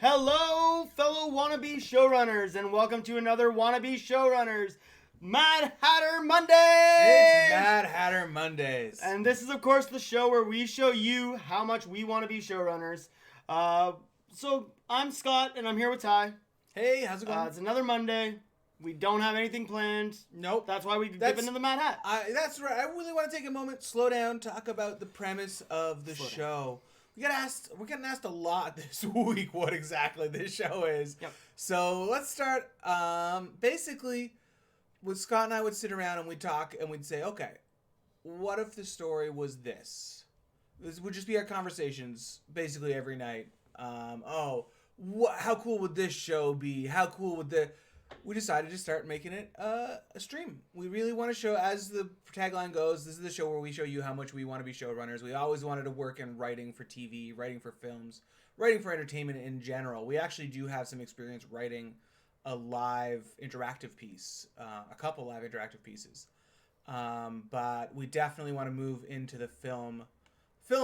Hello, fellow Wannabe Showrunners, and welcome to another Wannabe Showrunners Mad Hatter Mondays! It's Mad Hatter Mondays. And this is, of course, the show where we show you how much we want to be showrunners. So, I'm Scott, and I'm here with Ty. Hey, how's it going? It's another Monday. We don't have anything planned. Nope. That's why we dip into the Mad Hat. That's right. I really want to take a moment, slow down, talk about the premise of the show. We're getting asked a lot this week what exactly this show is. Yep. So let's start. Basically, Scott and I would sit around and we'd talk and we'd say, okay, what if the story was this? This would just be our conversations basically every night. How cool would this show be? How cool would we decided to start making it a stream. We really want to show, as the tagline goes, this is the show where we show you how much we want to be showrunners. We always wanted to work in writing for TV, writing for films, writing for entertainment in general. We actually do have some experience writing a live interactive piece, a couple live interactive pieces. But we definitely want to move into the film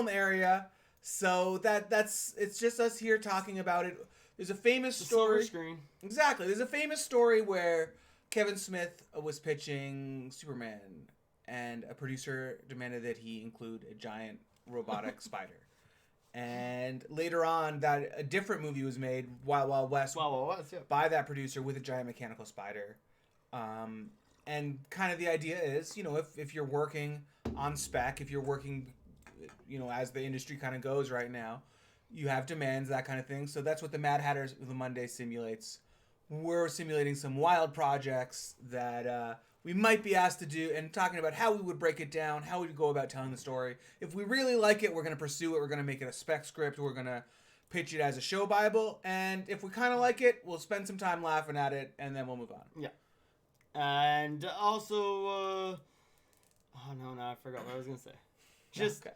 area. So it's just us here talking about it. There's a famous story. Silver screen. Exactly. There's a famous story where Kevin Smith was pitching Superman, and a producer demanded that he include a giant robotic spider. And later on, that a different movie was made, Wild Wild West, Yeah. by that producer with a giant mechanical spider. And kind of the idea is, if you're working on spec, if you're working, as the industry kind of goes right now, you have demands, that kind of thing. So that's what the Mad Hatters of the Monday simulates. We're simulating some wild projects that we might be asked to do, and talking about how we would break it down, how we would go about telling the story. If we really like it, we're going to pursue it. We're going to make it a spec script. We're going to pitch it as a show Bible. And if we kind of like it, we'll spend some time laughing at it, and then we'll move on. Yeah. And also, oh no, I forgot what I was going to say. Just, okay.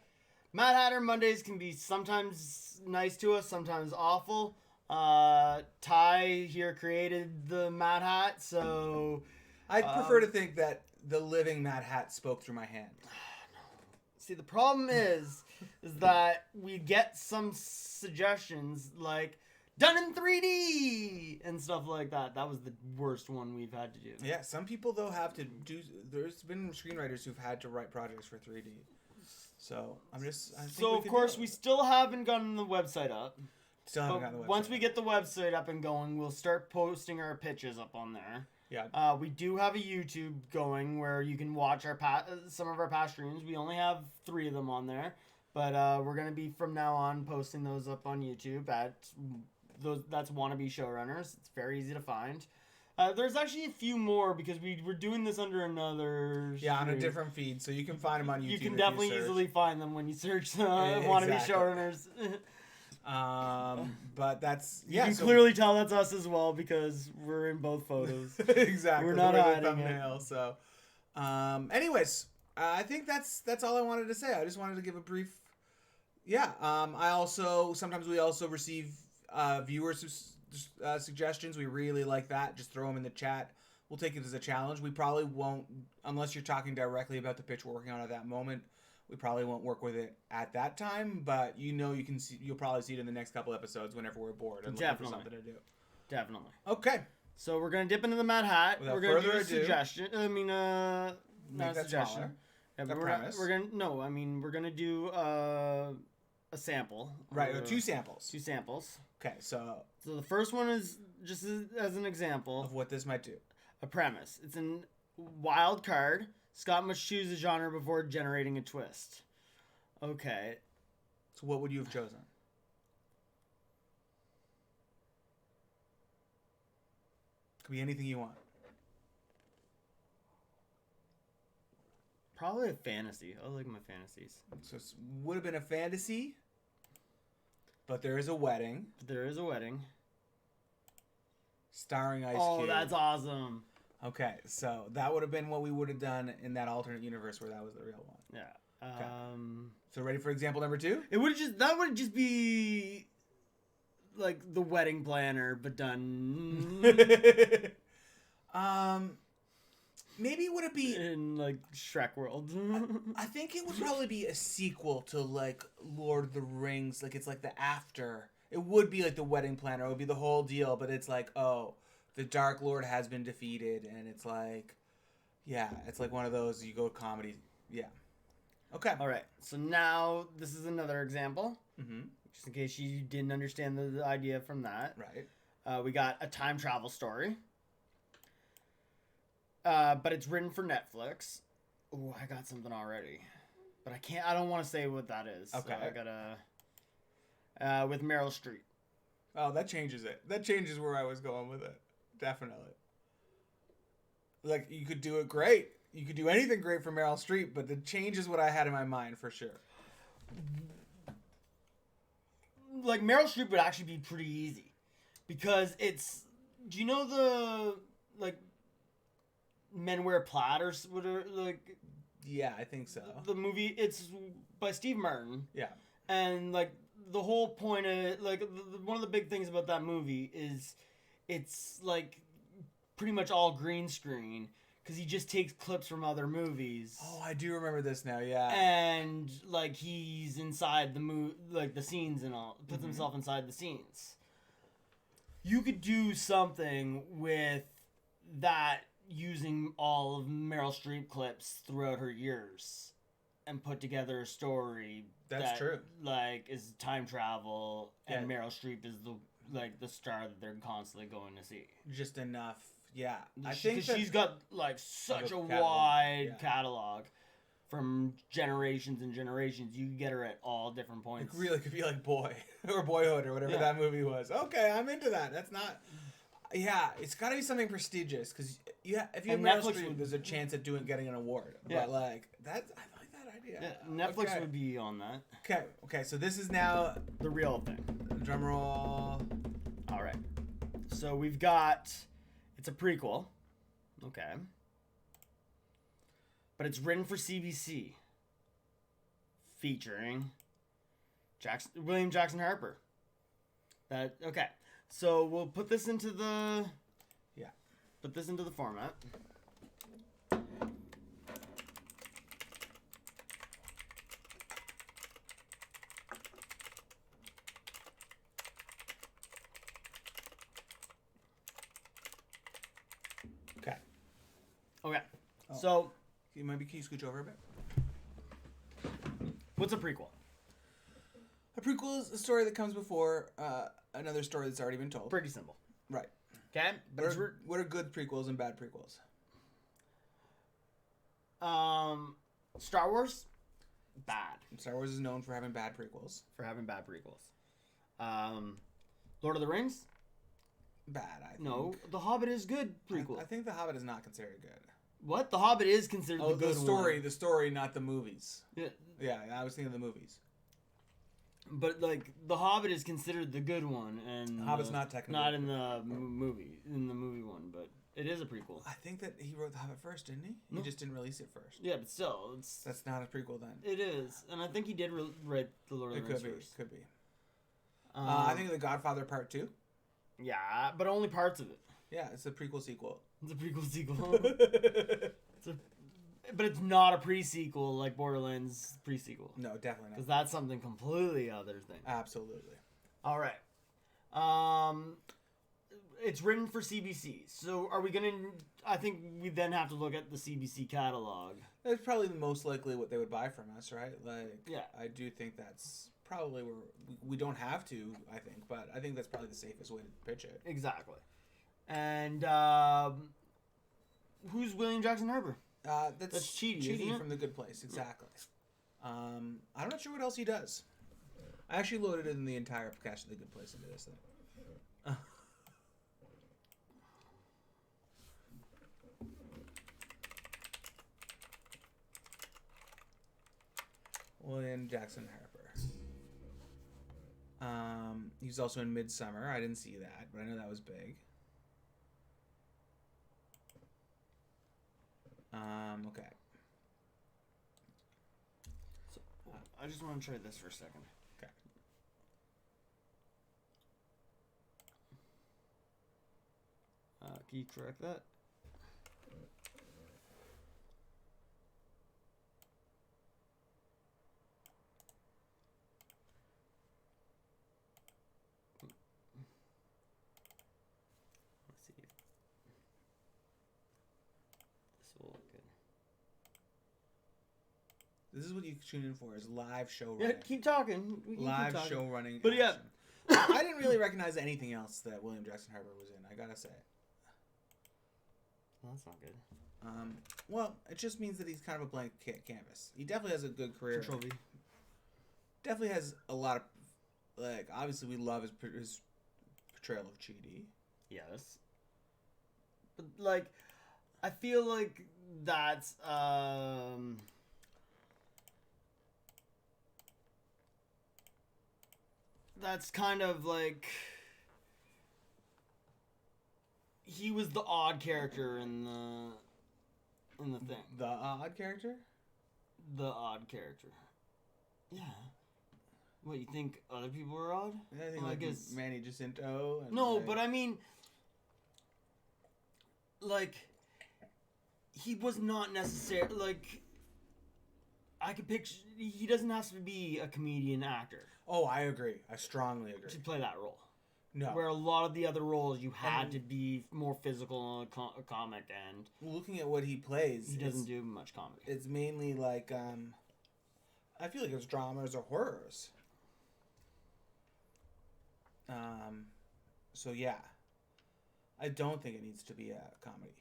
Mad Hatter Mondays can be sometimes nice to us, sometimes awful. Ty here created the Mad Hat, so... I prefer to think that the living Mad Hat spoke through my hand. See, the problem is that we get some suggestions like done in 3D and stuff like that. That was the worst one we've had to do. Yeah, some people though have to do. There's been screenwriters who've had to write projects for 3D. So So of course we still haven't gotten the website up. Still haven't gotten the website. Once we get the website up and going, we'll start posting our pitches up on there. Yeah. We do have a YouTube going where you can watch our some of our past streams. We only have 3 of them on there, but we're gonna be from now on posting those up on YouTube. That's Wannabe Showrunners. It's very easy to find. There's actually a few more because we're doing this under another on a different feed, so you can find them on YouTube. You can definitely easily find them when you search Wannabe Showrunners. But that's you can clearly tell that's us as well because we're in both photos. Exactly, we're not hiding the thumbnail. it. So, anyways, I think that's all I wanted to say. I just wanted to give a brief. Yeah. Sometimes we also receive viewers suggestions. We really like that. Just throw them in the chat. We'll take it as a challenge. We probably won't, unless you're talking directly about the pitch we're working on at that moment. We probably won't work with it at that time, but you'll probably see it in the next couple episodes whenever we're bored and looking for something to do. Definitely. Okay. So we're gonna dip into the Mad Hat. Without we're gonna further do a ado, suggestion. make not a that suggestion. smaller. Yeah, The we're premise. we're gonna do a sample. Right, or 2 samples. 2 samples. Okay, so the first one is just as an example of what this might do. A premise. It's a wild card. Scott must choose a genre before generating a twist. Okay. So what would you have chosen? Could be anything you want. Probably a fantasy. I like my fantasies. So it would have been a fantasy, but there is a wedding. Starring Ice Cube. Oh, that's awesome. Okay, so that would have been what we would have done in that alternate universe where that was the real one. Yeah. Okay. So ready for example number 2? That would just be like the wedding planner, but done. Maybe would it be in like Shrek world? I think it would probably be a sequel to like Lord of the Rings. Like it's like the after. It would be like the wedding planner. It would be the whole deal, but it's like, oh, the Dark Lord has been defeated, and it's like, yeah, it's like one of those you go comedy. Yeah. Okay. All right. So now this is another example. Mm-hmm. Just in case you didn't understand the idea from that. Right. We got a time travel story. But it's written for Netflix. Oh, I got something already. But I don't want to say what that is. Okay. So I gotta... with Meryl Streep. Oh, that changes it. That changes where I was going with it. Definitely. Like, you could do it great. You could do anything great for Meryl Streep, but it changes what I had in my mind for sure. Like, Meryl Streep would actually be pretty easy. Because it's... Do you know the... Like... Men Wear Plaid or whatever, like... Yeah, I think so. The movie, it's by Steve Martin. Yeah. And, like, the whole point of... Like, one of the big things about that movie is... It's, like, pretty much all green screen. Because he just takes clips from other movies. Oh, I do remember this now, yeah. And, like, he's inside the scenes and all. Puts himself inside the scenes. You could do something with that using all of Meryl Streep clips throughout her years. And put together a story That's true. Like, is time travel. And Yeah. Meryl Streep is the star that they're constantly going to see. Just enough. Yeah, I Because think she's got like such a catalog. wide catalog from generations and generations. You can get her at all different it points. really could be like Boy or Boyhood or whatever that movie was. Okay, I'm into that. That's not. Yeah, it's got to be something prestigious because if you have And Meryl Netflix Streep, would- there's a chance of getting an award. Yeah. But like I like that idea. Yeah, Netflix Okay. would be on that. Okay. So this is now The real thing. drum roll. All right. So we've got. It's a prequel. Okay. But it's written for CBC. Featuring William Jackson Harper. Okay. So we'll put this into the. Yeah. Put this into the format. Okay. Okay. Oh. So Can you scooch over a bit? what's a prequel? A prequel is a story that comes before another story that's already been told. Pretty simple. Right. Okay. But What are good prequels and bad prequels? Star Wars, bad Star Wars is known for having bad prequels. for having bad prequels. Lord of the Rings, Bad, I think. no. The Hobbit is good prequel. I think The Hobbit is not considered good. What? The Hobbit is considered the good one. The story, not the movies. Yeah, Yeah, I was thinking of the movies. but like the Hobbit is considered the good one, and Hobbit's not technically not in the movie one, but it is a prequel. I think that he wrote The Hobbit first, didn't he? No. He just didn't release it first. Yeah, but still, That's not a prequel then. it is, and I think he did write the Lord of the Rings first. Could be. I think The Godfather Part 2. Yeah, but only parts of it. Yeah, it's a prequel sequel. It's a prequel sequel. But it's not a pre-sequel like Borderlands pre-sequel. No, definitely Because not. that's something completely other thing. Absolutely. All right. It's written for CBC. So are we going to... I think we then have to look at the CBC catalog. That's probably the most likely what they would buy from us, right? Like, Yeah. I do think that's probably where... We don't have to, I think, but I think that's probably the safest way to pitch it. Exactly. And who's William Jackson Harper? That's Chidi, isn't it? from The Good Place, exactly. I'm not sure what else he does. I actually loaded in the entire cast of The Good Place into this thing. William Jackson Harper. He's also in Midsummer. I didn't see that, but I know that was big. Okay. So, I just want to try this for a second. Okay. Can you correct that? Let's see. This will look good. This is what you tune in for: is live show Yeah, running. keep talking. We can Live keep talking. show running. But yeah. action. I didn't really recognize anything else that William Jackson Harper was in. I gotta say. Well, that's not good. Well, it just means that he's kind of a blank canvas. He definitely has a good career. Control V. Definitely has a lot of, like, obviously we love his portrayal of Chidi. Yes. But like, I feel like that's kind of like he was the odd character in the thing. The odd character? The odd character. Yeah. What, you think other people are odd? Yeah, I think Well, I like guess- Manny Jacinto. And No, like, but I mean, like, he was not necessarily, like, I could picture, he doesn't have to be a comedian actor Oh, I agree. I strongly agree. to play that role. No. Where a lot of the other roles, you had And- to be more physical and a comic, and Looking at what he plays, he doesn't do much comedy. it's mainly like, I feel like it's dramas or horrors. So yeah. I don't think it needs to be a comedy.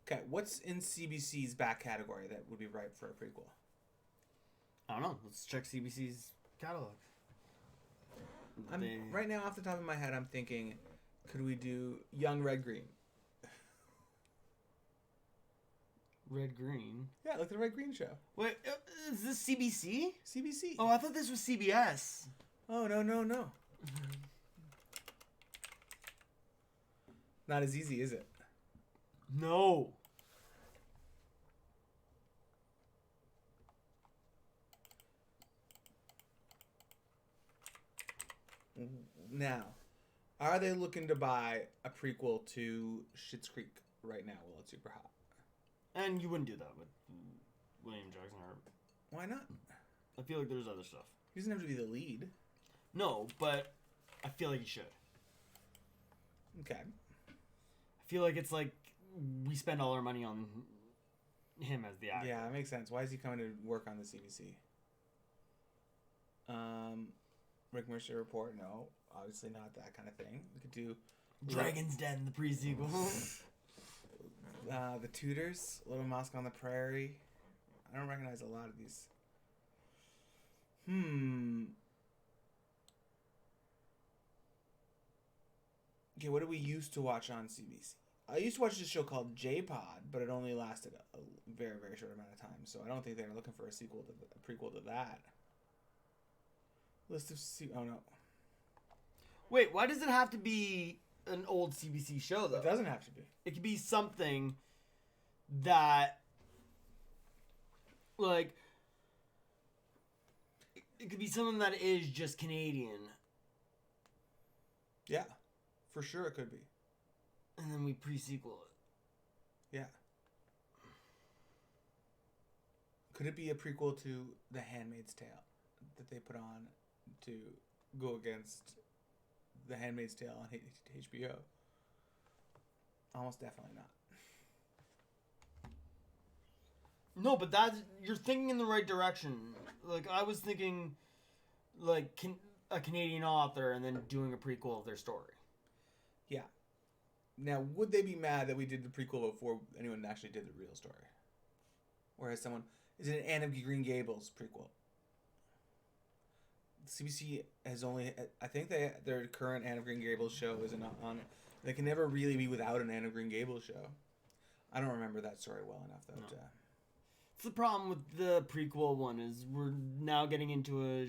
Okay, what's in CBC's back category that would be ripe for a prequel? I don't know. Let's check CBC's catalog. They- Right now, off the top of my head, I'm thinking Could we do Young Red Green? Red Green. Yeah, like the Red Green show. Wait, is this CBC? CBC. Oh, I thought this was CBS. Oh, no. Not as easy, is it? No. Now, are they looking to buy a prequel to Schitt's Creek right now while it's super hot? And you wouldn't do that with William Jackson Harper. Why not? I feel like there's other stuff. He doesn't have to be the lead. No, but I feel like he should. Okay. I feel like it's like we spend all our money on him as the actor. Yeah, that makes sense. Why is he coming to work on the CBC? Rick Mercer Report? No, obviously not that kind of thing. We could do Dragon's Den, the pre-sequel. The Tudors, Little Mosque on the Prairie. I don't recognize a lot of these. Okay, what do we used to watch on CBC? I used to watch this show called J-Pod, but it only lasted a very, very short amount of time, so I don't think they're looking for a prequel to that. List of oh no. Wait, why does it have to be an old CBC show though? It doesn't have to be. It could be something that, like, it could be something that is just Canadian. Yeah, for sure it could be. And then we pre-sequel it. Yeah. Could it be a prequel to The Handmaid's Tale that they put on to go against The Handmaid's Tale on HBO? Almost definitely not. No, but you're thinking in the right direction. Like, I was thinking, like, a Canadian author and then doing a prequel of their story. Yeah. Now, would they be mad that we did the prequel before anyone actually did the real story? Or has someone... Is it an Anne of Green Gables prequel? CBC has only... I think their current Anne of Green Gables show isn't on it. They can never really be without an Anne of Green Gables show. I don't remember that story well enough, though. No. It's the problem with the prequel one is we're now getting into a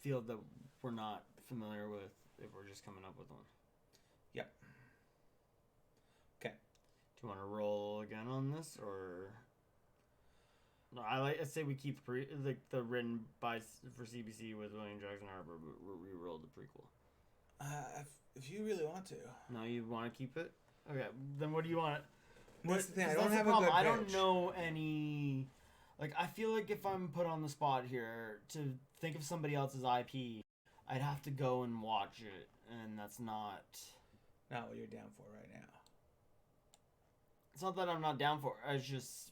field that we're not familiar with if we're just coming up with one. Yep. Okay. Do you want to roll again on this, or no? I say we keep the written for CBC with William Jackson Harper, but we rolled the prequel. If you really want to. No, you want to keep it? Okay, then what do you want? That's the thing. I don't have a good pitch. I don't know any. Like, I feel like if I'm put on the spot here to think of somebody else's IP, I'd have to go and watch it, and that's not what you're down for right now. It's not that I'm not down for it. It's just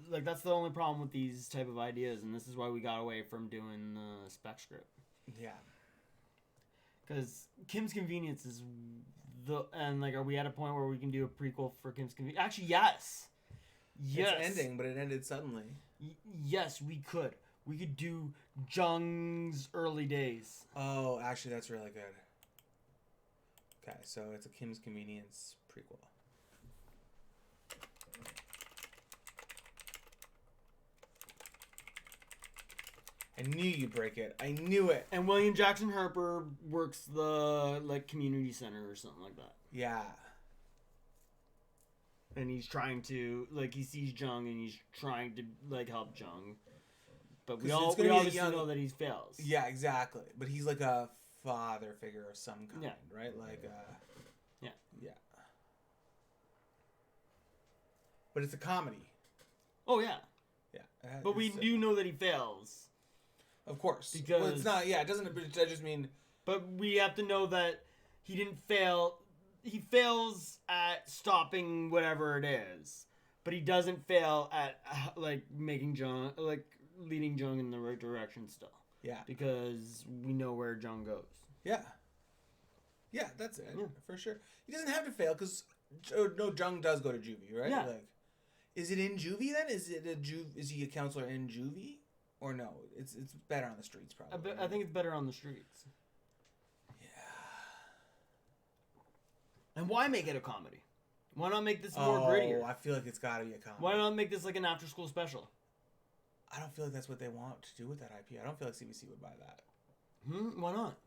that's the only problem with these type of ideas, and this is why we got away from doing the spec script. Yeah. Because Kim's Convenience is are we at a point where we can do a prequel for Kim's Convenience? Actually, yes. Yes. It's ending, but it ended suddenly. Yes, we could. We could do Jung's early days. Oh, actually, that's really good. Okay, so it's a Kim's Convenience prequel. I knew you'd break it. I knew it. And William Jackson Harper works the community center or something like that. Yeah. And he's trying to he sees Jung and he's trying to help Jung. But we obviously know that he fails. Yeah, exactly. But he's like a father figure of some kind, right? Yeah. But it's a comedy. Oh yeah. Yeah. But we do know that he fails. Of course. Because it's not. Yeah, it doesn't. I just mean. But we have to know that he didn't fail. He fails at stopping whatever it is, but he doesn't fail at making Jung leading Jung in the right direction still. Yeah. Because we know where Jung goes. Yeah. Yeah, that's it. Yeah. For sure. He doesn't have to fail because Jung does go to juvie, right? Yeah. Is it in juvie then? Is he a counselor in juvie? Or no? It's better on the streets probably. I think it's better on the streets. And why make it a comedy? Why not make this more Oh, grittier? I feel like it's got to be a comedy. Why not make this like an after-school special? I don't feel like that's what they want to do with that IP. I don't feel like CBC would buy that. Why not?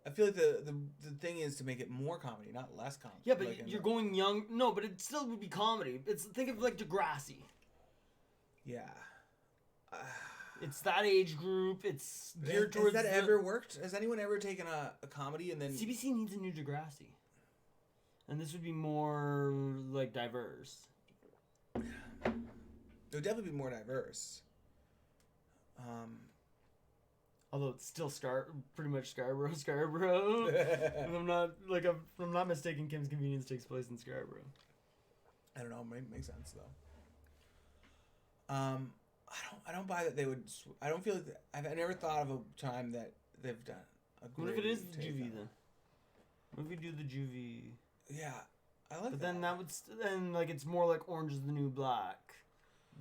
I feel like the thing is to make it more comedy, not less comedy. Yeah, but like you're going young. No, but it still would be comedy. Think of like Degrassi. Yeah. It's that age group. It's geared towards. Has that ever worked? Has anyone ever taken a comedy and then... CBC needs a new Degrassi. And this would be more like diverse. It would definitely be more diverse. Although it's still pretty much Scarborough. If I'm not mistaken, Kim's Convenience takes place in Scarborough. I don't know. It makes sense though. I don't buy that they would. I don't feel like I've never thought of a time that they've done. What if it is the juvie then? What if we do the juvie? Yeah, I like that. But then that would then like it's more like Orange is the New Black.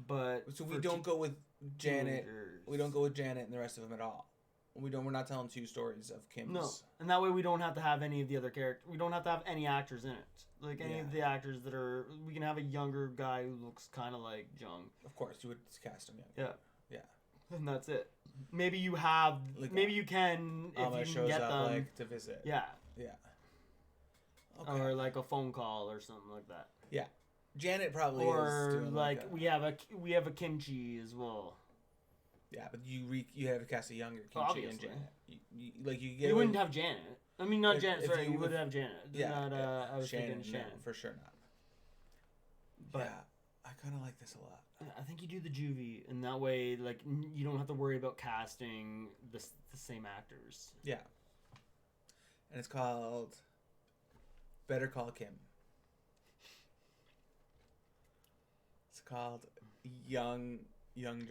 But so we don't go with Janet. teenagers. We don't go with Janet and the rest of them at all. We're not telling two stories of Kim's. No, and that way we don't have to have any of the other characters. We don't have to have any actors in it. Like any of the actors that are. We can have a younger guy who looks kind of like Jung. Of course, you would cast him. Yeah. Yeah. And that's it. Maybe you have. Like maybe you can if Alma you can shows get up them. like to visit. Yeah. Yeah. Okay. Or like a phone call or something like that. Yeah. Janet probably or is. Or like we have a kimchi as well. Yeah, but you have to cast a younger Kimchi Obviously. and Janet. You wouldn't have Janet. I mean, not Janet. Sorry, you would have Janet. Yeah. Not, I was Shannon, thinking Shannon. No, for sure not. But yeah, I kind of like this a lot. I think you do the juvie, and that way, like, you don't have to worry about casting the same actors. Yeah. And it's called Better Call Kim. It's called Young Jung.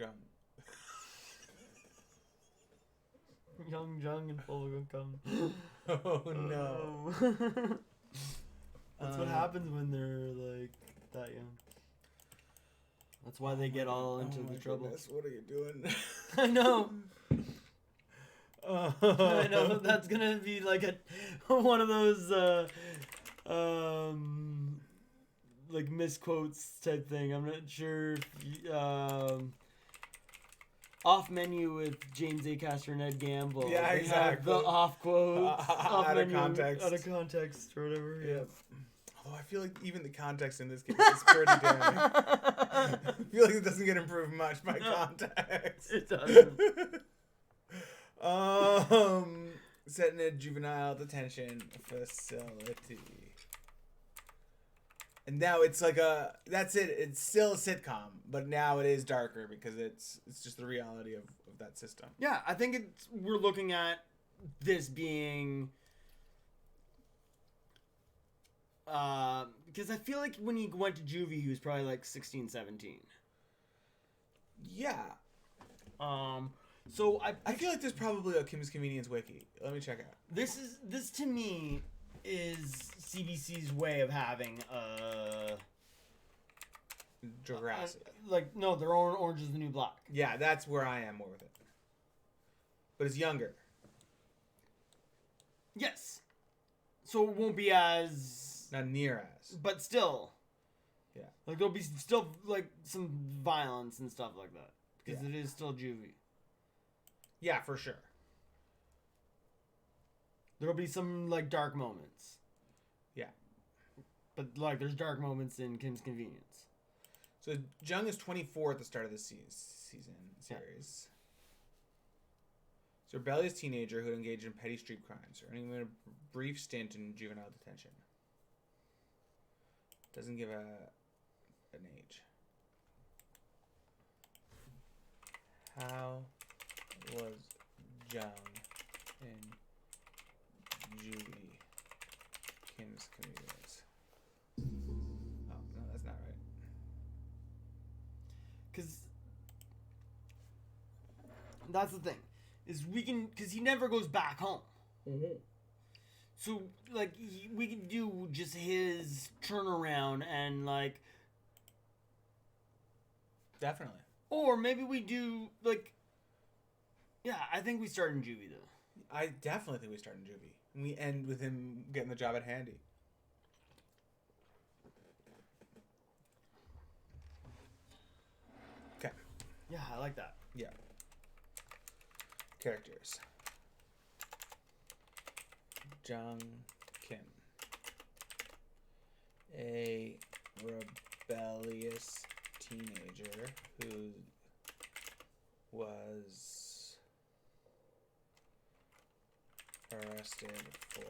Young Jung and Bubblegum Cum. Oh no. That's what happens when they're like that young. That's why they get all into the trouble. Goodness, what are you doing? I know. I know that's gonna be like one of those like misquotes type thing. I'm not sure if off menu with James Acaster and Ed Gamble. Yeah, they exactly. Have the off quotes out of context. Out of context or whatever. Yeah. Although I feel like even the context in this case is pretty damning. I feel like it doesn't get improved much by context. It doesn't. Set in a juvenile detention facility. And now it's like that's it. It's still a sitcom, but now it is darker because it's just the reality of that system. Yeah, I think we're looking at this being because I feel like when he went to juvie, he was probably like 16, 17. Yeah. So I feel like there's probably a Kim's Convenience wiki. Let me check it out. This to me is CBC's way of having Degrassi. Like no, their own Orange is the New Black. Yeah, that's where I am more with it. But it's younger. Yes. So it won't be as Not near as. but still. Yeah. Like there'll be still like some violence and stuff like that because it is still juvie. Yeah, for sure. There'll be some like dark moments. Yeah. But like there's dark moments in Kim's Convenience. So Jung is 24 at the start of the series. Yeah. It's a rebellious teenager who had engaged in petty street crimes, earning him a brief stint in juvenile detention. Doesn't give an age. How was Jung in juvie Kim's Convenience? Oh, no, that's not right. Because that's the thing. Is because he never goes back home. Mm-hmm. So, like, we can do just his turnaround and, like... Definitely. Or maybe we do, like... Yeah, I think we start in juvie, though. I definitely think we start in juvie. And we end with him getting the job at Handy. Yeah, I like that. Yeah. Characters. Jung Kim. A rebellious teenager who was arrested for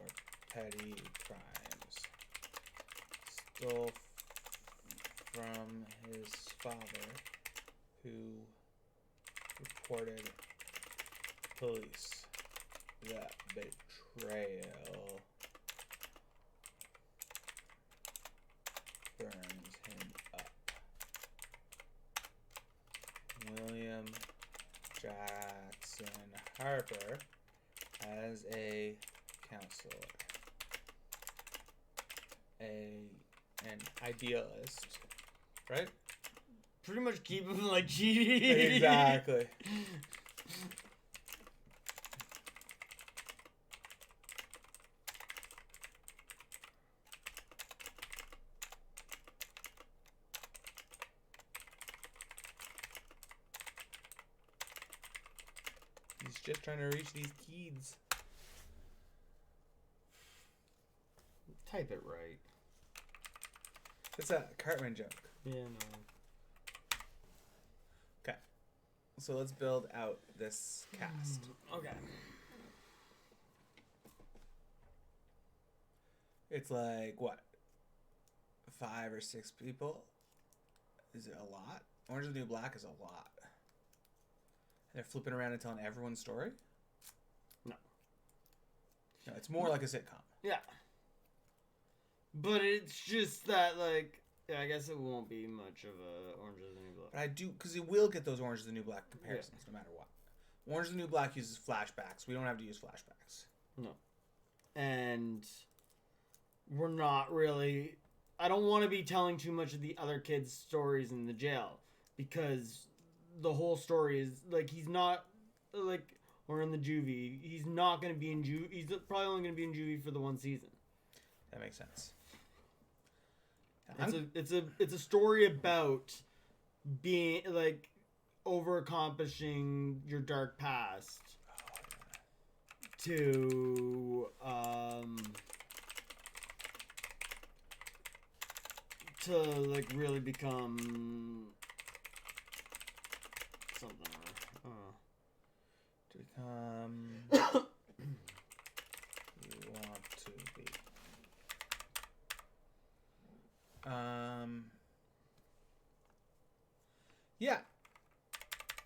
petty crimes. Stole from his father, who reported police. That betrayal burns him up. William Jackson Harper as a counselor. An idealist, right? Pretty much keep him like GD. Exactly. He's just trying to reach these kids. Type it right. It's a Cartman joke. Yeah, no. Okay. So let's build out this cast. Okay. It's like, what? 5 or 6 people? Is it a lot? Orange is the New Black is a lot. And they're flipping around and telling everyone's story? No. No, it's more like a sitcom. Yeah. But it's just that, like, yeah, I guess it won't be much of a Orange is the New Black. But I do, because it will get those Orange is the New Black comparisons no matter what. Orange is the New Black uses flashbacks. We don't have to use flashbacks. No. And we're not really... I don't want to be telling too much of the other kids' stories in the jail. Because the whole story is, like, he's not, like, or in the juvie. He's not going to be in juvie. He's probably only going to be in juvie for the one season. That makes sense. It's a story about being, like, over accomplishing your dark past to like really become something. To become you want to be. Yeah.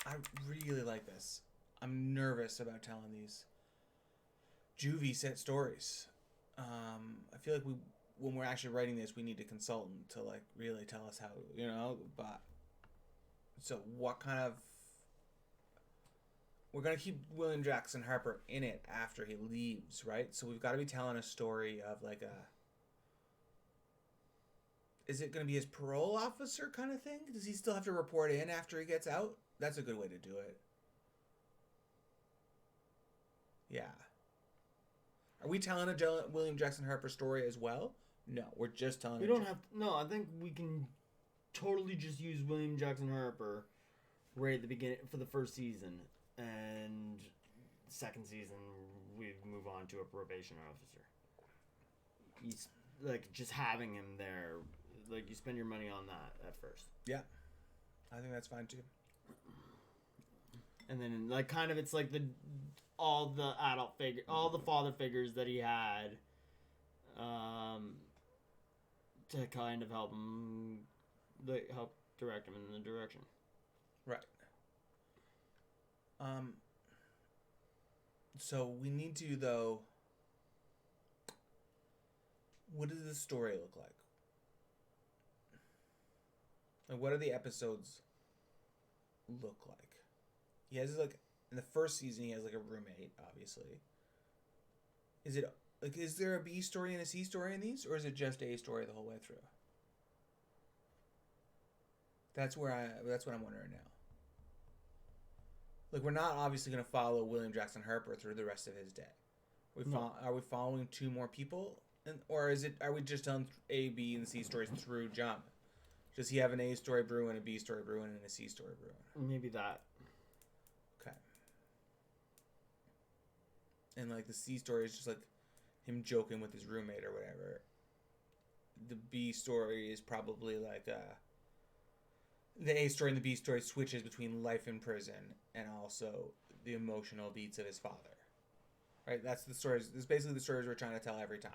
I really like this. I'm nervous about telling these juvie set stories. I feel like when we're actually writing this, we need a consultant to like really tell us how, but so what kind of we're going to keep William Jackson Harper in it after he leaves, right? So we've got to be telling a story of like is it going to be his parole officer kind of thing? Does he still have to report in after he gets out? That's a good way to do it. Yeah. Are we telling a William Jackson Harper story as well? No, we're just telling. We don't have. No, I think we can totally just use William Jackson Harper right at the beginning for the first season, and second season we move on to a probation officer. He's like just having him there. Like you spend your money on that at first. Yeah, I think that's fine too. And then like kind of it's like all the adult figure, all the father figures that he had, to kind of help him, like help direct him in the direction. Right. So we need to though. What does the story look like? Like, what do the episodes look like? He has like in the first season he has like a roommate, obviously. Is it like is there a B story and a C story in these, or is it just A story the whole way through? That's what I'm wondering now. Like we're not obviously going to follow William Jackson Harper through the rest of his day. Are we following 2 more people, or are we just telling A, B, and C stories through John? Does he have an A story brewing, a B story brewing, and a C story brewing? Maybe that. Okay. And like the C story is just like him joking with his roommate or whatever. The B story is probably like the A story and the B story switches between life in prison and also the emotional beats of his father. Right? That's the stories. This is basically the stories we're trying to tell every time.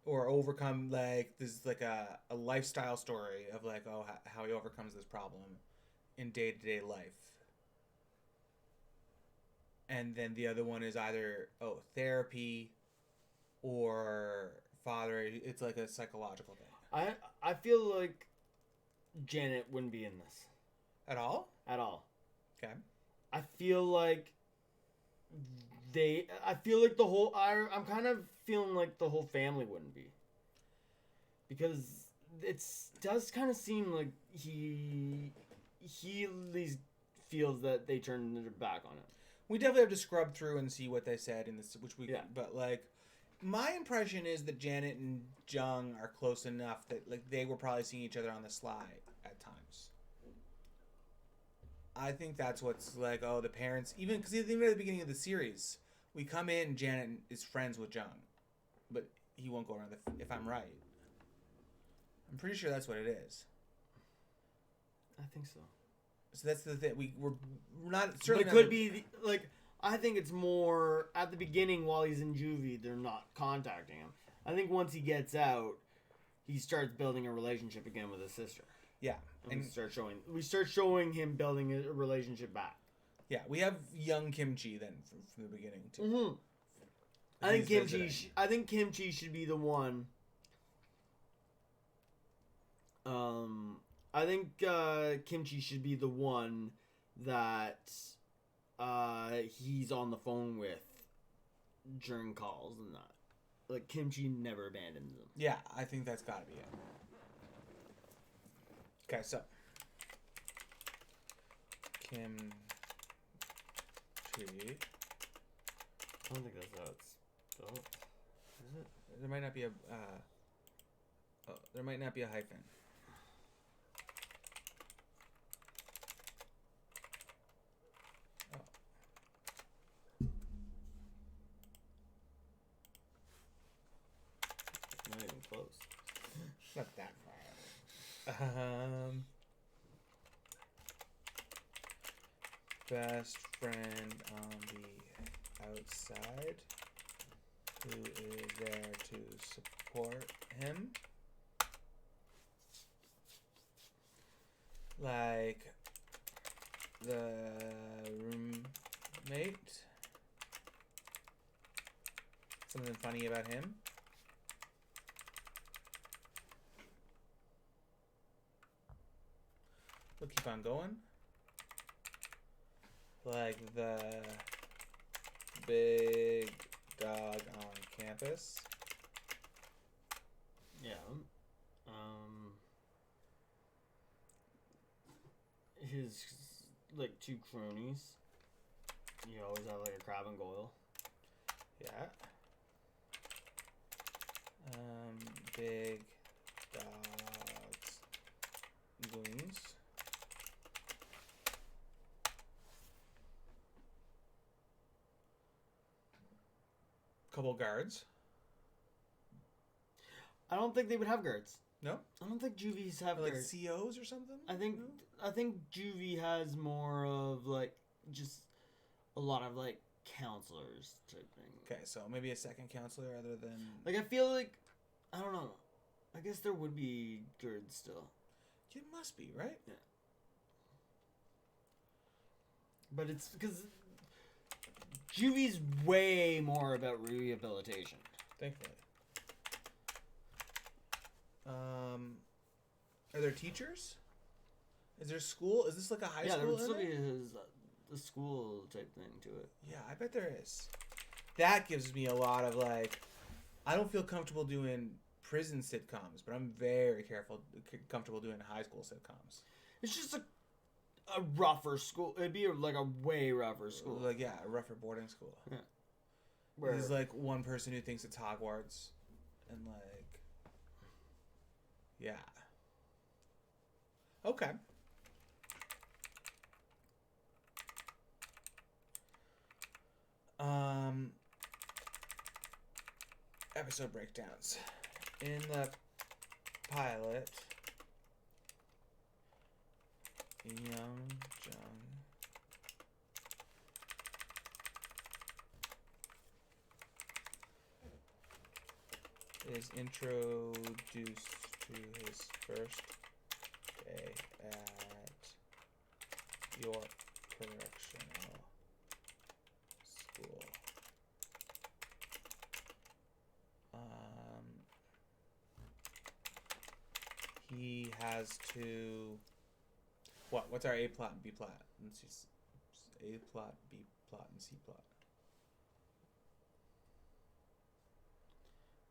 Or overcome, like, this is like a lifestyle story of like, oh, how he overcomes this problem in day-to-day life. And then the other one is either, therapy or father. It's like a psychological thing. I feel like Janet wouldn't be in this. At all? At all. Okay. I feel like I'm kind of feeling like the whole family wouldn't be. Because it does kind of seem like he at least feels that they turned their back on him. We definitely have to scrub through and see what they said in this, Yeah. But like, my impression is that Janet and Jung are close enough that like they were probably seeing each other on the sly at times. I think that's what's like. Oh, the parents, even because even at the beginning of the series, we come in and Janet is friends with Jung, but he won't go around. If I'm right, I'm pretty sure that's what it is. I think so. So that's the thing. We're not certainly. But it could be like, I think it's more at the beginning while he's in juvie, they're not contacting him. I think once he gets out, he starts building a relationship again with his sister. Yeah, and we start showing him building a relationship back. Yeah, we have young Kimchi then from the beginning too. Mm-hmm. I think Kimchi should be the one. I think Kimchi should be the one that he's on the phone with during calls and that. Like, Kimchi never abandons them. Yeah, I think that's got to be it. Okay, so Kimchi. I don't think that's how it's spelled. Is it? There might not be a. There might not be a hyphen. Not even close. Not that far. Best friend on the outside who is there to support him. Like the roommate. Something funny about him. We'll keep on going. Like the big dog on campus. Yeah. His like two cronies. You always have like a crab and goyle. Yeah. Big dogs. Goons. Couple guards. I don't think they would have guards. No? I don't think juvies have Or like guards. COs or something? I think juvie has more of like just a lot of like counselors type thing. Okay, so maybe a second counselor other than... Like, I feel like, I don't know. I guess there would be guards still. It must be, right? Yeah. But it's because juvie's way more about rehabilitation. Thankfully. Are there teachers? Is there school? Is this like a high school? Yeah, there would still in be it? the school type thing to it. Yeah, I bet there is. That gives me a lot of like, I don't feel comfortable doing prison sitcoms, but I'm very comfortable doing high school sitcoms. It's just a rougher school. It'd be like a way rougher school. Like, yeah, a rougher boarding school. Yeah. There's like one person who thinks it's Hogwarts, and like, yeah. Okay. Episode breakdowns. In the pilot, Young Jung is introduced to his first day at York Correctional School. He has to. What's our A plot and B plot? Let's see. A plot, B plot, and C plot.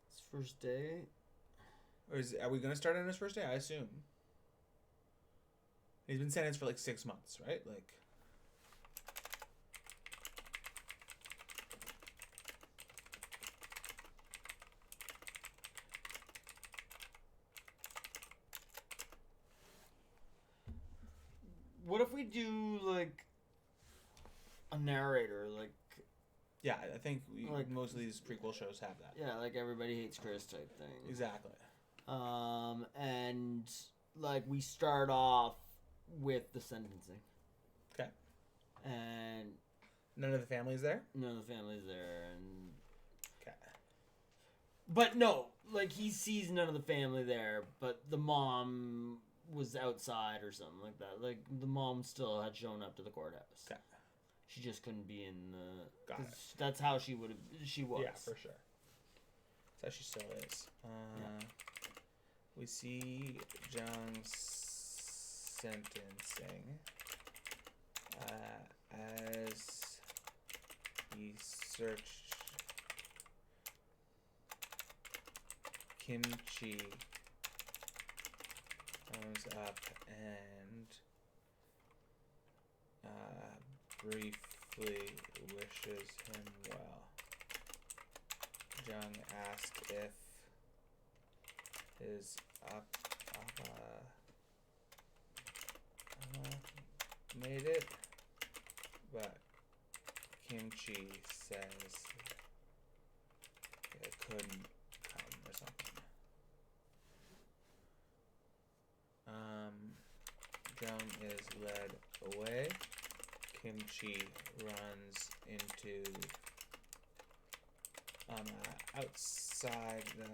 His first day. Or are we gonna start on his first day? I assume. He's been sentenced for like 6 months, right? Like. What if we do like a narrator, like Yeah, I think Like- most of these prequel shows have that. yeah, like Everybody Hates Chris type thing. Exactly. And like we start off with the sentencing. Okay. And None of the family's there? none of the family's there, and Okay. but no, like he sees none of the family there, but the mom was outside or something like that. Like the mom still had shown up to the courthouse. Okay. She just couldn't be in the. Got it. 'Cause that's how she would have. She was. Yeah, for sure. That's how she still is. We see Jung's sentencing as he searched Kimchi comes up and briefly wishes him well. Jung asked if his made it, but Kimchi says it couldn't come or something. Jung is led away. Kimchi runs into outside the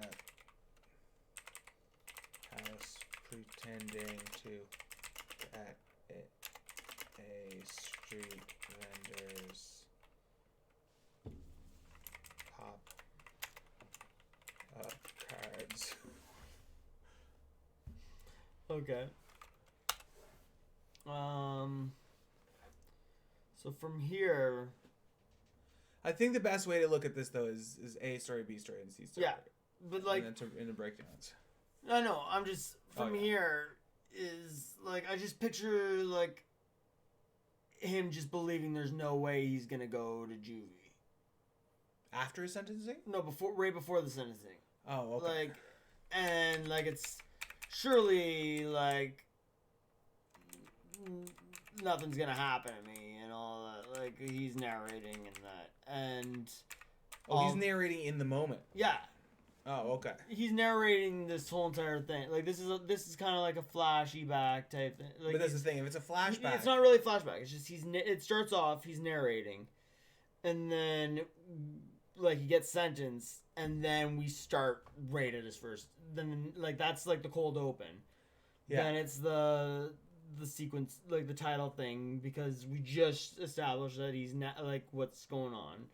house pretending to at a street vendor's pop up cards. Okay. So from here, I think the best way to look at this though is A story, B story, and C story. yeah, but like and then in the breakdowns. I know. I'm just from yeah. here is like I just picture like him just believing there's no way he's gonna go to juvie. After his sentencing? No, right before the sentencing. Oh, okay. Like, and like it's surely like nothing's gonna happen to me and all that. Like he's narrating and that, and he's narrating in the moment. yeah. Oh, okay. He's narrating this whole entire thing. Like this is kind of like a flashy back type thing. Like, but that's the thing. If it's a flashback, it's not really a flashback. It's just it starts off he's narrating, and then like he gets sentenced, and then we start right at his first. Then like that's like the cold open. Yeah. Then it's the sequence, like the title thing, because we just established that he's not like what's going on,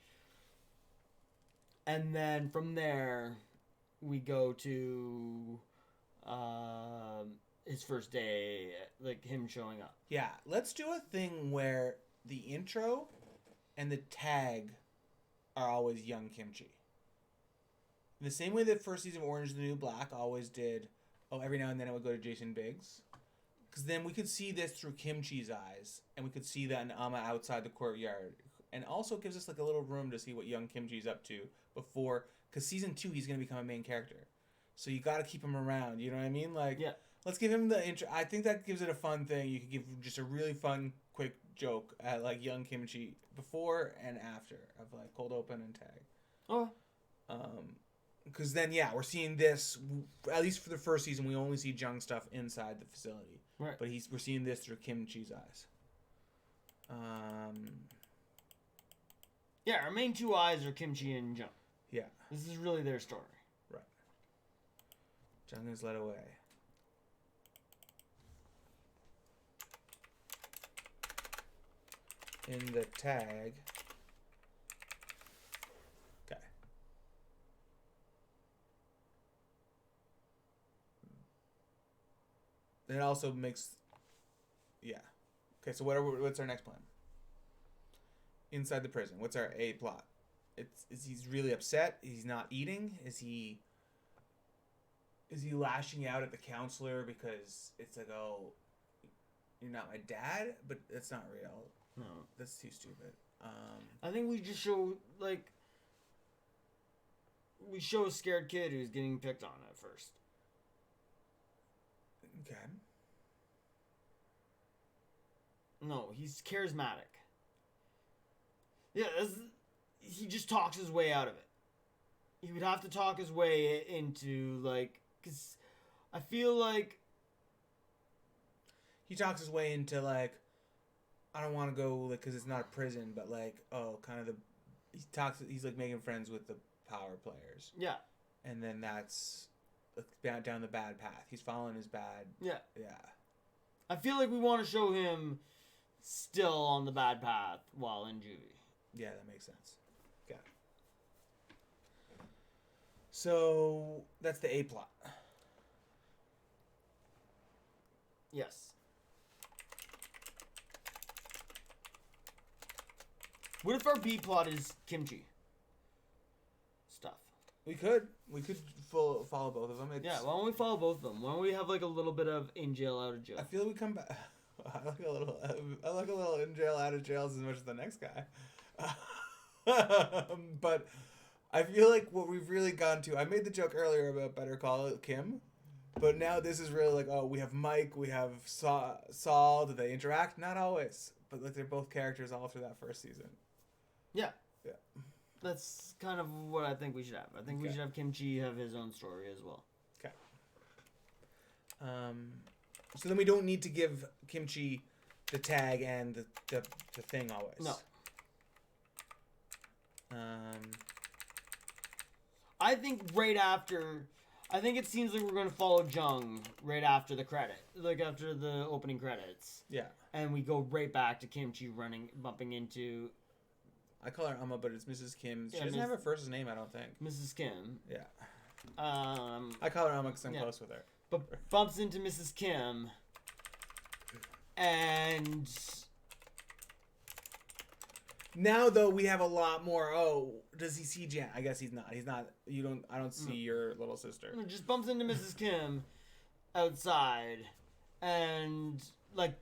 and then from there we go to his first day, like him showing up. Yeah, let's do a thing where the intro and the tag are always young Kimchi. In the same way that first season of Orange is the New Black always did, every now and then it would go to Jason Biggs. Because then we could see this through Kimchi's eyes, and we could see that Amma outside the courtyard. And also gives us like a little room to see what young Kimchi's up to before, because season 2 he's going to become a main character. So you got to keep him around, you know what I mean? Like, Yeah. Let's give him the intro. I think that gives it a fun thing. You could give just a really fun, quick joke at like young Kimchi before and after of like cold open and tag. Oh. Because then we're seeing this at least for the first season. We only see Jung stuff inside the facility, Right. but we're seeing this through Kimchi's eyes. Yeah, our main two eyes are Kimchi and Jung. Yeah. This is really their story. Right. Jung is led away. In the tag. Okay. It also makes. Yeah. Okay, so what's our next plan? Inside the prison. What's our A plot? Is he's really upset? He's not eating? Is he lashing out at the counselor because it's like, oh, you're not my dad? But that's not real. No. That's too stupid. I think we just show, like... We show a scared kid who's getting picked on at first. Okay. No, he's charismatic. Yeah, he just talks his way out of it. He would have to talk his way into, like... Because I feel like... He talks his way into, like... I don't want to go, like, because it's not a prison, but, like, kind of he's, like, making friends with the power players. Yeah. And then that's down the bad path. He's following his bad... Yeah. Yeah. I feel like we want to show him still on the bad path while in juvie. Yeah, that makes sense. Got it. So, that's the A plot. Yes. What if our B plot is Kimchi stuff? We could follow both of them. Yeah, why don't we follow both of them? Why don't we have like a little bit of in jail, out of jail? I feel like we come back. I like a little in jail, out of jail as much as the next guy. But I feel like what we've really gone to. I made the joke earlier about Better Call Kim, but now this is really like, oh, we have Mike, we have Saul. Do they interact? Not always, but like they're both characters all through that first season. Yeah. Yeah. That's kind of what I think we should have. I think we should have Kimchi have his own story as well. Okay. So then we don't need to give Kimchi the tag and the thing always. No. I think it seems like we're going to follow Jung right after the credit, like after the opening credits. Yeah. And we go right back to Kimchi bumping into... I call her Amma, but it's Mrs. Kim. She Yeah, doesn't have her first name, I don't think. Mrs. Kim. Yeah. I call her Amma because I'm close with her. But bumps into Mrs. Kim. And... Now, though, we have a lot more. Oh, does he see Jan? I guess he's not. He's not. I don't see your little sister. Just bumps into Mrs. Kim outside. And, like,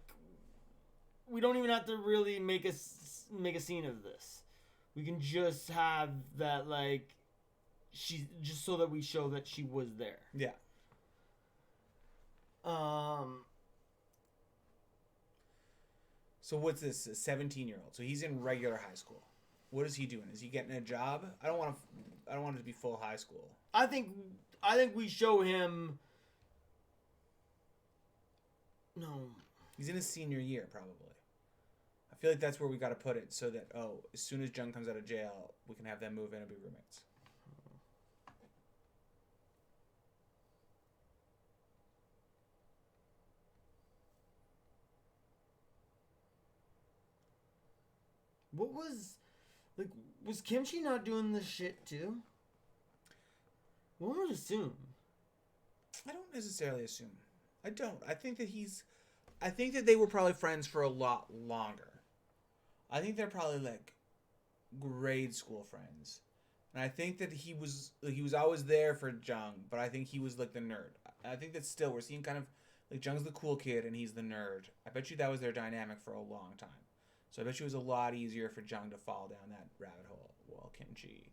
we don't even have to really make a scene of this. We can just have that, like, just so that we show that she was there. Yeah. So what's this? A 17-year-old. So he's in regular high school. What is he doing? Is he getting a job? I don't want it to be full high school. I think we show him. No. He's in his senior year, probably. I feel like that's where we got to put it, so that as soon as Jung comes out of jail, we can have them move in and be roommates. Was Kimchi not doing this shit too? One would assume. I don't necessarily assume. I don't. I think that they were probably friends for a lot longer. I think they're probably like grade school friends. And I think that he was always there for Jung, but I think he was like the nerd. I think that still we're seeing kind of like Jung's the cool kid and he's the nerd. I bet you that was their dynamic for a long time. So I bet you it was a lot easier for Jung to fall down that rabbit hole while Kimchi.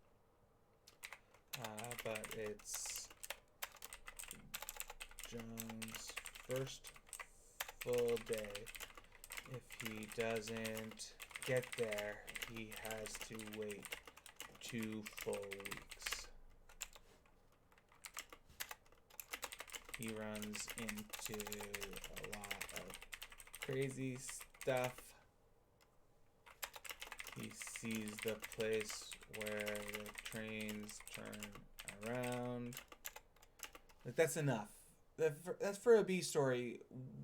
but it's Jung's first full day. If he doesn't get there, he has to wait 2 full weeks. He runs into a lot of crazy stuff. He sees the place where the trains turn around. Like, that's enough. That's for a B story.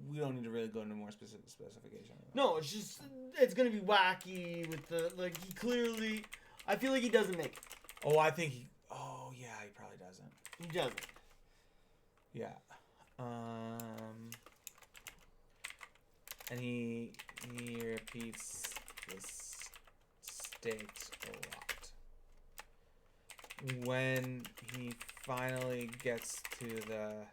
We don't need to really go into more specification. No, it's just, it's gonna be wacky with the, like, he clearly, I feel like he doesn't make it. Oh, I think he, oh yeah, he probably doesn't. He doesn't. Yeah. And he repeats the stakes a lot. When he finally gets to the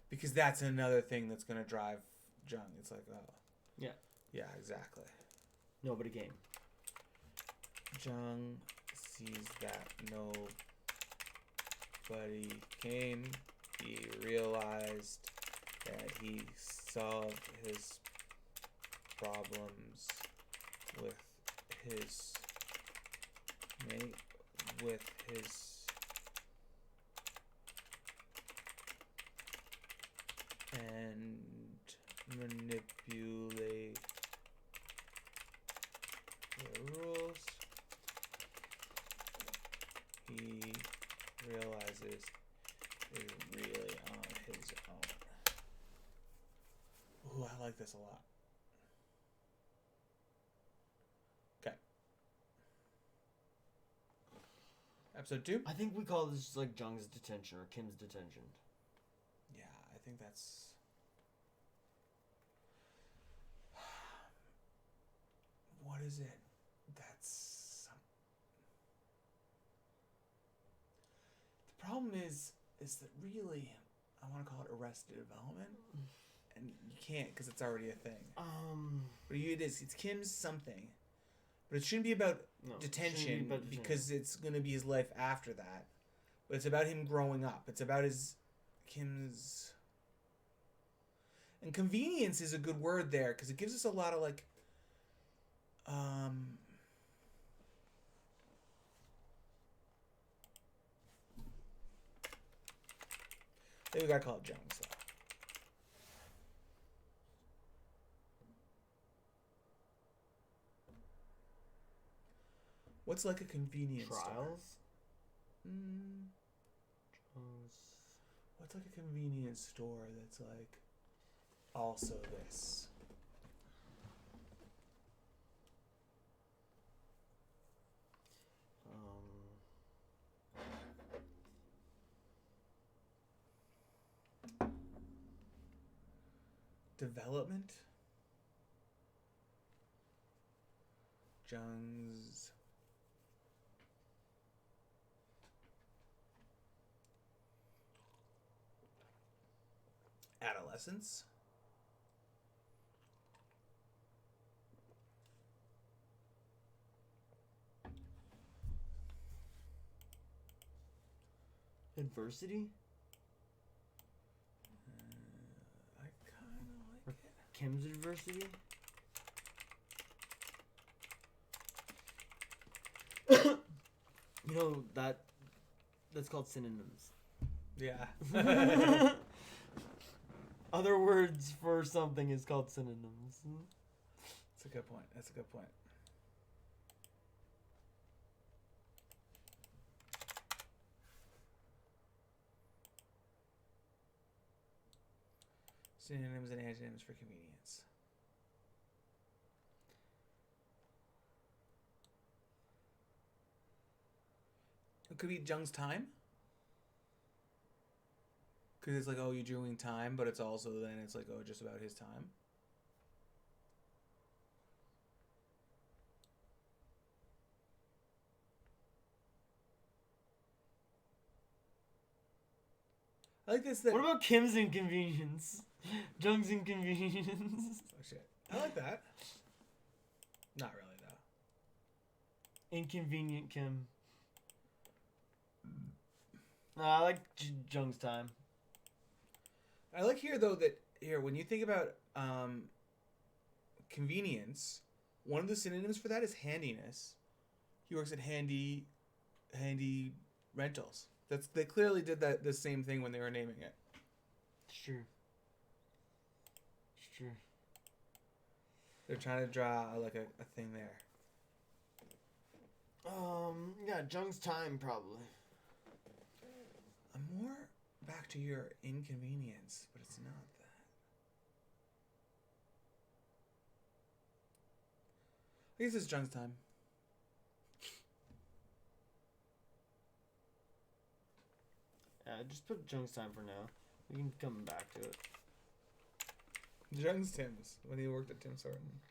because that's another thing that's gonna drive Jung. It's like, oh, Yeah. yeah, exactly. Nobody came. Jung sees that nobody came. He realized that he solved his problems with his mate, with his and manipulate the rules. He realizes is really on his own. Ooh, I like this a lot. Okay. Episode 2? I think we call this like Jung's detention or Kim's detention. Yeah, I think that's... What is it? That's... The problem is that really, I want to call it Arrested Development, and you can't because it's already a thing. But it is. It's Kim's something, but it shouldn't be about detention because it's gonna be his life after that. But it's about him growing up. It's about Kim's. And convenience is a good word there because it gives us a lot of like. I think we gotta call it Jones though. What's like a convenience Trials? store? What's like a convenience store that's like also this? Development? Jung's adolescence? Adversity? I kind of like it. Kim's adversity? You know, that's called synonyms. Yeah. Other words for something is called synonyms. That's a good point. That's a good point. Synonyms and antonyms for convenience. It could be Jung's time. Because it's like, oh, you're doing time, but it's also then it's like, oh, just about his time. I like this. That... What about Kim's Inconvenience? Jung's Inconvenience. Oh shit! I like that. Not really though. Inconvenient Kim. No, I like Jung's time. I like here though that here when you think about convenience, one of the synonyms for that is handiness. He works at handy rentals. They clearly did the same thing when they were naming it. It's true. It's true. They're trying to draw like a thing there. Yeah, Jung's time probably. I'm more back to your inconvenience, but it's not that. I guess it's Jung's time. Yeah, just put Jung's time for now. We can come back to it. Jung's Tim's when he worked at Tim's Horton.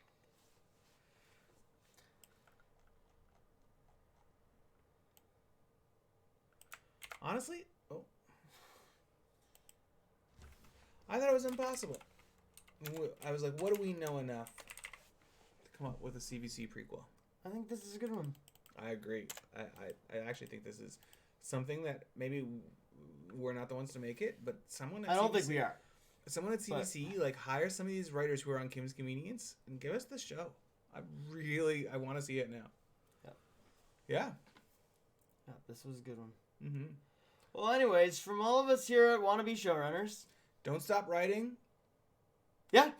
Honestly, I thought it was impossible. I was like, what do we know enough to come up with a CVC prequel? I think this is a good one. I agree. I actually think this is something that maybe we're not the ones to make it, but someone at I don't CVC, think we are. someone at CVC, like, hire some of these writers who are on Kim's Convenience and give us the show. I want to see it now. Yeah. Yeah, this was a good one. Mm-hmm. Well, anyways, from all of us here at Wannabe Showrunners. Don't stop writing. Yeah.